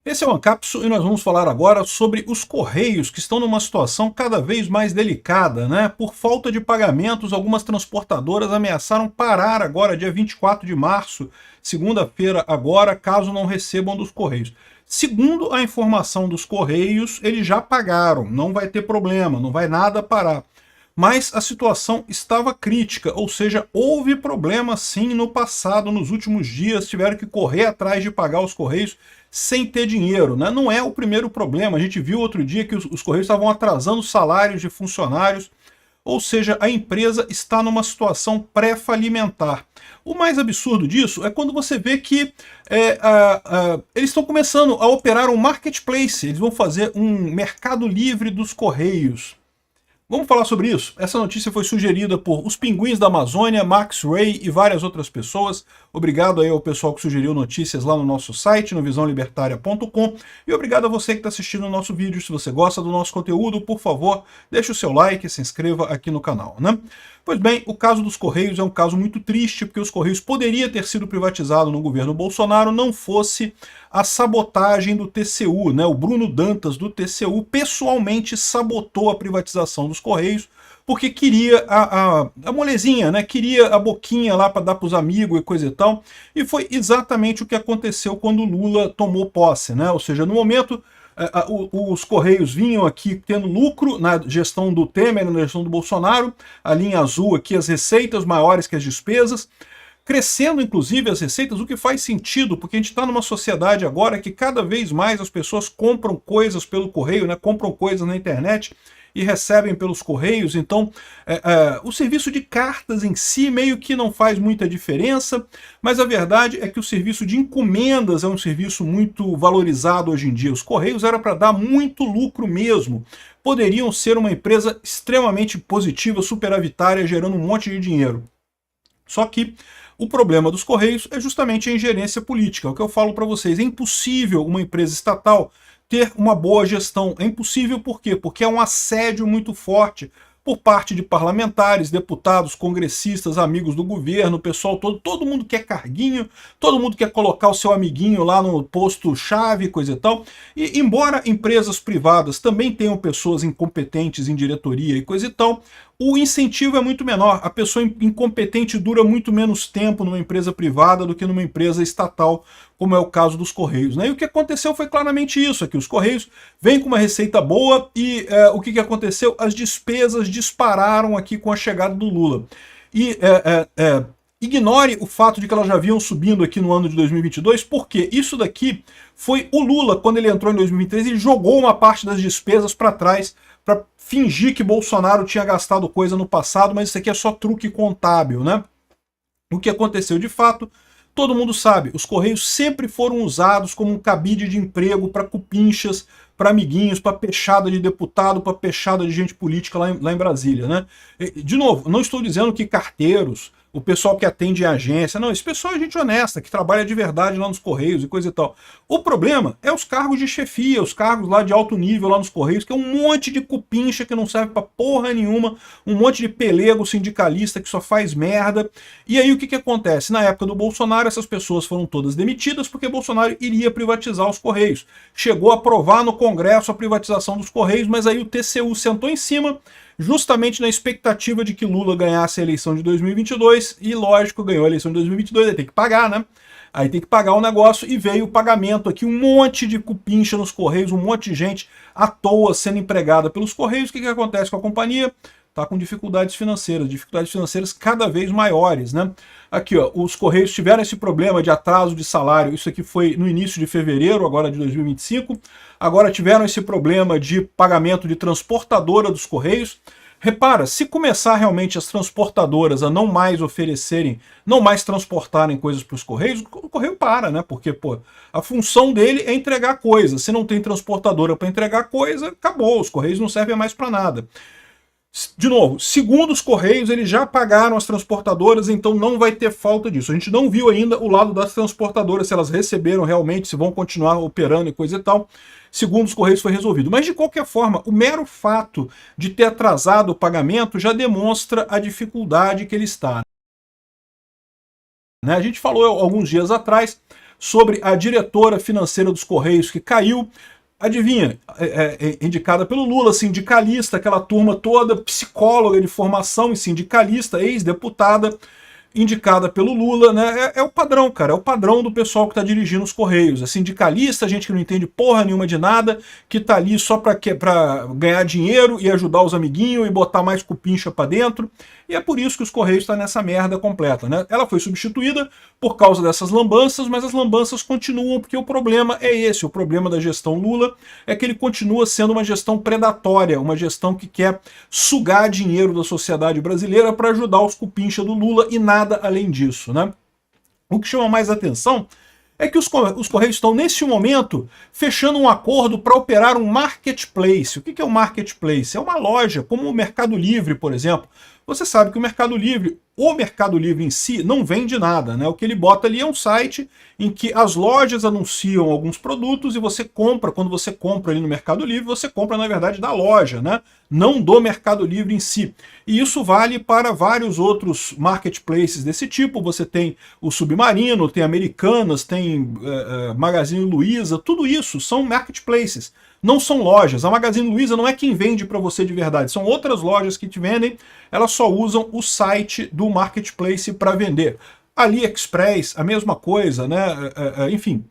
Esse é o Ancapso e nós vamos falar agora sobre os Correios, que estão numa situação cada vez mais delicada, né? Por falta de pagamentos, algumas transportadoras ameaçaram parar agora, dia 24 de março, segunda-feira agora, caso não recebam dos Correios. Segundo a informação dos Correios, eles já pagaram, não vai ter problema, não vai nada parar. Mas a situação estava crítica, ou seja, houve problema sim no passado, nos últimos dias, tiveram que correr atrás de pagar os Correios sem ter dinheiro, né? Não é o primeiro problema, a gente viu outro dia que os Correios estavam atrasando salários de funcionários, ou seja, a empresa está numa situação pré-falimentar. O mais absurdo disso é quando você vê que eles estão começando a operar um marketplace, eles vão fazer um mercado livre dos Correios. Vamos falar sobre isso? Essa notícia foi sugerida por Os Pinguins da Amazônia, Max Ray e várias outras pessoas. Obrigado aí ao pessoal que sugeriu notícias lá no nosso site, no visãolibertaria.com. E obrigado a você que está assistindo o nosso vídeo. Se você gosta do nosso conteúdo, por favor, deixe o seu like e se inscreva aqui no canal, né? Pois bem, o caso dos Correios é um caso muito triste, porque os Correios poderia ter sido privatizado no governo Bolsonaro, não fosse a sabotagem do TCU, né? O Bruno Dantas, do TCU, pessoalmente sabotou a privatização dos Correios, porque queria a molezinha, né? Queria a boquinha lá para dar para os amigos e coisa e tal, e foi exatamente o que aconteceu quando o Lula tomou posse, né? Ou seja, no momento os Correios vinham aqui tendo lucro na gestão do Temer, na gestão do Bolsonaro, a linha azul aqui, as receitas maiores que as despesas, crescendo inclusive as receitas, o que faz sentido, porque a gente está numa sociedade agora que cada vez mais as pessoas compram coisas pelo correio, né? Compram coisas na internet e recebem pelos Correios, então o serviço de cartas em si meio que não faz muita diferença, mas a verdade é que o serviço de encomendas é um serviço muito valorizado hoje em dia. Os Correios era para dar muito lucro mesmo, poderiam ser uma empresa extremamente positiva, superavitária, gerando um monte de dinheiro. Só que o problema dos Correios é justamente a ingerência política. O que eu falo para vocês, é impossível uma empresa estatal ter uma boa gestão. É impossível por quê? Porque é um assédio muito forte por parte de parlamentares, deputados, congressistas, amigos do governo, o pessoal todo mundo quer carguinho, todo mundo quer colocar o seu amiguinho lá no posto-chave, coisa e tal. E embora empresas privadas também tenham pessoas incompetentes em diretoria e coisa e tal, o incentivo é muito menor. A pessoa incompetente dura muito menos tempo numa empresa privada do que numa empresa estatal, como é o caso dos Correios, né? E o que aconteceu foi claramente isso, é que os Correios vêm com uma receita boa e o que aconteceu? As despesas dispararam aqui com a chegada do Lula. E ignore o fato de que elas já vinham subindo aqui no ano de 2022, porque isso daqui foi o Lula, quando ele entrou em 2023, ele jogou uma parte das despesas para trás, para fingir que Bolsonaro tinha gastado coisa no passado, mas isso aqui é só truque contábil, né? O que aconteceu de fato, todo mundo sabe, os Correios sempre foram usados como um cabide de emprego para cupinchas, para amiguinhos, para pechada de deputado, para pechada de gente política lá em Brasília, né? De novo, não estou dizendo que carteiros, o pessoal que atende em agência, não, esse pessoal é gente honesta, que trabalha de verdade lá nos Correios e coisa e tal. O problema é os cargos de chefia, os cargos lá de alto nível lá nos Correios, que é um monte de cupincha que não serve pra porra nenhuma, um monte de pelego sindicalista que só faz merda. E aí o que acontece? Na época do Bolsonaro, essas pessoas foram todas demitidas porque Bolsonaro iria privatizar os Correios. Chegou a aprovar no Congresso a privatização dos Correios, mas aí o TCU sentou em cima, justamente na expectativa de que Lula ganhasse a eleição de 2022, e lógico, ganhou a eleição de 2022, aí tem que pagar, né? Aí tem que pagar o negócio, e veio o pagamento aqui, um monte de cupincha nos Correios, um monte de gente à toa sendo empregada pelos Correios. O que acontece com a companhia? Está com dificuldades financeiras cada vez maiores, né? Aqui, ó, os Correios tiveram esse problema de atraso de salário, isso aqui foi no início de fevereiro, agora de 2025, agora tiveram esse problema de pagamento de transportadora dos Correios. Repara, se começar realmente as transportadoras a não mais oferecerem, não mais transportarem coisas para os Correios, o Correio para, né? Porque, pô, a função dele é entregar coisa. Se não tem transportadora para entregar coisa, acabou, os Correios não servem mais para nada. De novo, segundo os Correios, eles já pagaram as transportadoras, então não vai ter falta disso. A gente não viu ainda o lado das transportadoras, se elas receberam realmente, se vão continuar operando e coisa e tal. Segundo os Correios foi resolvido. Mas de qualquer forma, o mero fato de ter atrasado o pagamento já demonstra a dificuldade que ele está, né? A gente falou alguns dias atrás sobre a diretora financeira dos Correios que caiu. Adivinha, indicada pelo Lula, sindicalista, aquela turma toda, psicóloga de formação e sindicalista, ex-deputada, indicada pelo Lula, né? É o padrão, cara, é o padrão do pessoal que está dirigindo os Correios. É sindicalista, gente que não entende porra nenhuma de nada, que tá ali só para ganhar dinheiro e ajudar os amiguinhos e botar mais cupincha para dentro. E é por isso que os Correios estão nessa merda completa, né? Ela foi substituída por causa dessas lambanças, mas as lambanças continuam porque o problema é esse. O problema da gestão Lula é que ele continua sendo uma gestão predatória, uma gestão que quer sugar dinheiro da sociedade brasileira para ajudar os cupincha do Lula e nada além disso, né? O que chama mais atenção é que os Correios estão, nesse momento, fechando um acordo para operar um marketplace. O que é um marketplace? É uma loja, como o Mercado Livre, por exemplo. Você sabe que o Mercado Livre em si, não vende nada, né? O que ele bota ali é um site em que as lojas anunciam alguns produtos e você compra, quando você compra ali no Mercado Livre, você compra, na verdade, da loja, né? Não do Mercado Livre em si. E isso vale para vários outros marketplaces desse tipo. Você tem o Submarino, tem Americanas, tem Magazine Luiza, tudo isso são marketplaces. Não são lojas. A Magazine Luiza não é quem vende para você de verdade. São outras lojas que te vendem. Elas só usam o site do marketplace para vender. AliExpress, a mesma coisa, né? Enfim.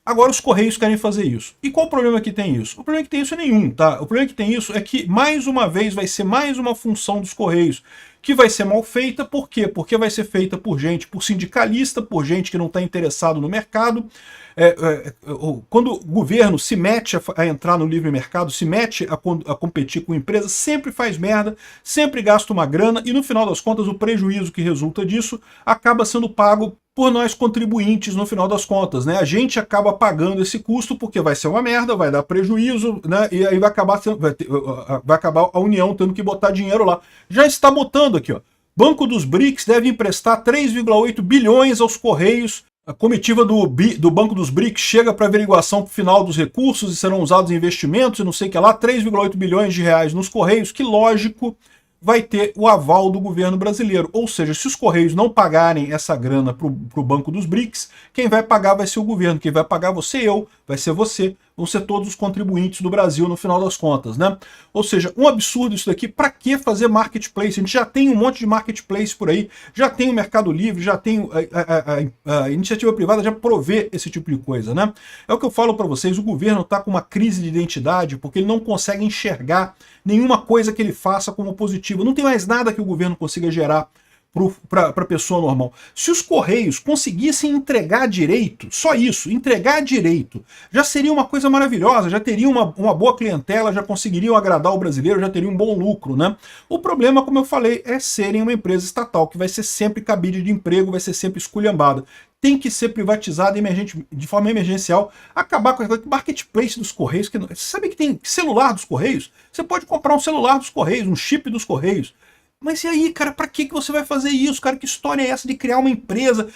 Agora os Correios querem fazer isso. E qual o problema que tem isso? O problema que tem isso é nenhum, tá? O problema que tem isso é que, mais uma vez, vai ser mais uma função dos Correios que vai ser mal feita. Por quê? Porque vai ser feita por gente, por sindicalista, por gente que não está interessado no mercado. Quando o governo se mete a entrar no livre mercado, se mete a competir com empresas, sempre faz merda, sempre gasta uma grana e, no final das contas, o prejuízo que resulta disso acaba sendo pago por nós contribuintes no final das contas, né? A gente acaba pagando esse custo porque vai ser uma merda, vai dar prejuízo, né? E aí vai acabar a União tendo que botar dinheiro lá. Já está botando aqui, ó. Banco dos BRICS deve emprestar 3,8 bilhões aos Correios. A comitiva do Banco dos BRICS chega para averiguação final dos recursos e serão usados em investimentos e não sei o que lá, 3,8 bilhões de reais nos Correios, que lógico vai ter o aval do governo brasileiro. Ou seja, se os Correios não pagarem essa grana para o Banco dos BRICS, quem vai pagar vai ser o governo, quem vai pagar vai ser eu, vai ser você, vão ser todos os contribuintes do Brasil no final das contas, né? Ou seja, um absurdo isso daqui. Para que fazer marketplace? A gente já tem um monte de marketplace por aí, já tem o Mercado Livre, já tem a iniciativa privada, já provê esse tipo de coisa, né? É o que eu falo para vocês, o governo está com uma crise de identidade porque ele não consegue enxergar nenhuma coisa que ele faça como positiva. Não tem mais nada que o governo consiga gerar para a pessoa normal. Se os Correios conseguissem entregar direito, só isso, entregar direito, já seria uma coisa maravilhosa, já teria uma boa clientela, já conseguiriam agradar o brasileiro, já teria um bom lucro, né? O problema, como eu falei, é serem uma empresa estatal, que vai ser sempre cabide de emprego, vai ser sempre esculhambada. Tem que ser privatizada de forma emergencial, acabar com o marketplace dos Correios. Você sabe que tem celular dos Correios? Você pode comprar um celular dos Correios, um chip dos Correios. Mas e aí, cara, pra que você vai fazer isso? Cara, que história é essa de criar uma empresa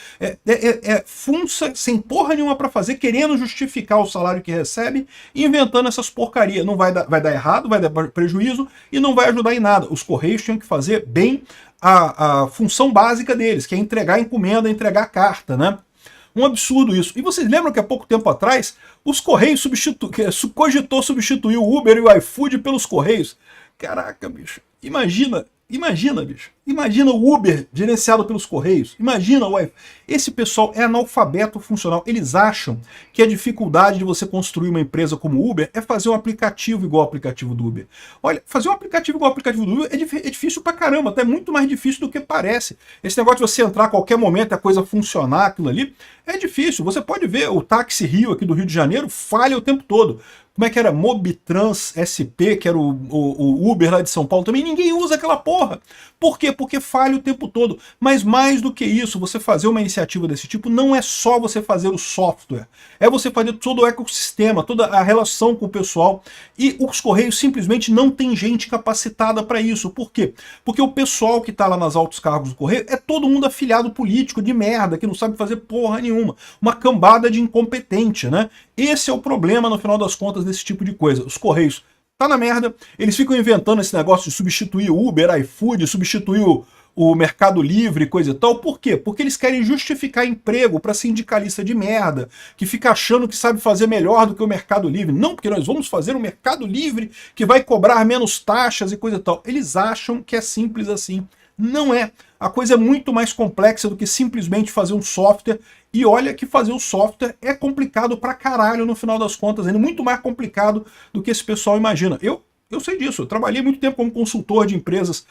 funça, sem porra nenhuma pra fazer, querendo justificar o salário que recebe e inventando essas porcarias? Não vai dar errado, vai dar prejuízo e não vai ajudar em nada. Os Correios tinham que fazer bem a função básica deles, que é entregar encomenda, entregar carta, né? Um absurdo isso. E vocês lembram que há pouco tempo atrás os Correios cogitou substituir o Uber e o iFood pelos Correios? Caraca, bicho. Imagina, bicho. Imagina o Uber gerenciado pelos Correios. Imagina o Wi-Fi. Esse pessoal é analfabeto funcional. Eles acham que a dificuldade de você construir uma empresa como o Uber é fazer um aplicativo igual ao aplicativo do Uber. Olha, fazer um aplicativo igual ao aplicativo do Uber é difícil pra caramba, até muito mais difícil do que parece. Esse negócio de você entrar a qualquer momento e a coisa funcionar, aquilo ali, é difícil. Você pode ver o Táxi Rio aqui do Rio de Janeiro, falha o tempo todo. Como é que era? Mobitrans SP, que era o Uber lá de São Paulo também, ninguém usa aquela porra. Por quê? Porque falha o tempo todo. Mas mais do que isso, você fazer uma iniciativa desse tipo não é só você fazer o software, é você fazer todo o ecossistema, toda a relação com o pessoal. E os Correios simplesmente não tem gente capacitada para isso. Por quê? Porque o pessoal que está lá nas altos cargos do Correio é todo mundo afiliado político de merda, que não sabe fazer porra nenhuma. Uma cambada de incompetente, né? Esse é o problema, no final das contas, desse tipo de coisa. Os Correios tá na merda, eles ficam inventando esse negócio de substituir o Uber, iFood, substituir o Mercado Livre e coisa e tal. Por quê? Porque eles querem justificar emprego para sindicalista de merda, que fica achando que sabe fazer melhor do que o Mercado Livre. Não, porque nós vamos fazer um Mercado Livre que vai cobrar menos taxas e coisa e tal. Eles acham que é simples assim. Não é. A coisa é muito mais complexa do que simplesmente fazer um software. E olha que fazer o software é complicado pra caralho no final das contas. É muito mais complicado do que esse pessoal imagina. Eu sei disso, eu trabalhei muito tempo como consultor de empresas,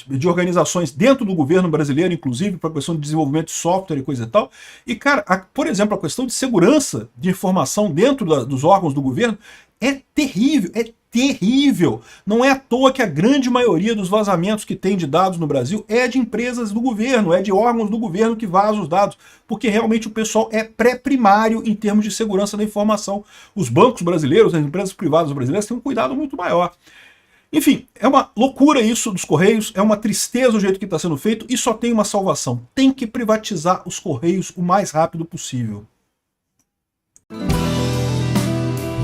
de organizações dentro do governo brasileiro, inclusive, para a questão de desenvolvimento de software e coisa e tal. E, cara, por exemplo, a questão de segurança de informação dentro dos órgãos do governo é terrível, é terrível. Não é à toa que a grande maioria dos vazamentos que tem de dados no Brasil é de empresas do governo, é de órgãos do governo que vazam os dados, porque realmente o pessoal é pré-primário em termos de segurança da informação. Os bancos brasileiros, as empresas privadas brasileiras têm um cuidado muito maior. Enfim, é uma loucura isso dos Correios, é uma tristeza o jeito que está sendo feito e só tem uma salvação. Tem que privatizar os Correios o mais rápido possível.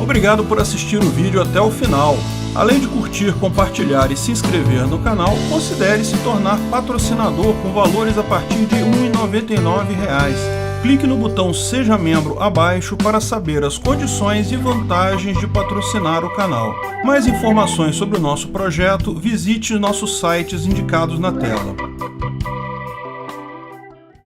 Obrigado por assistir o vídeo até o final. Além de curtir, compartilhar e se inscrever no canal, considere se tornar patrocinador com valores a partir de R$ 1,99. Clique no botão Seja Membro abaixo para saber as condições e vantagens de patrocinar o canal. Mais informações sobre o nosso projeto, visite nossos sites indicados na tela.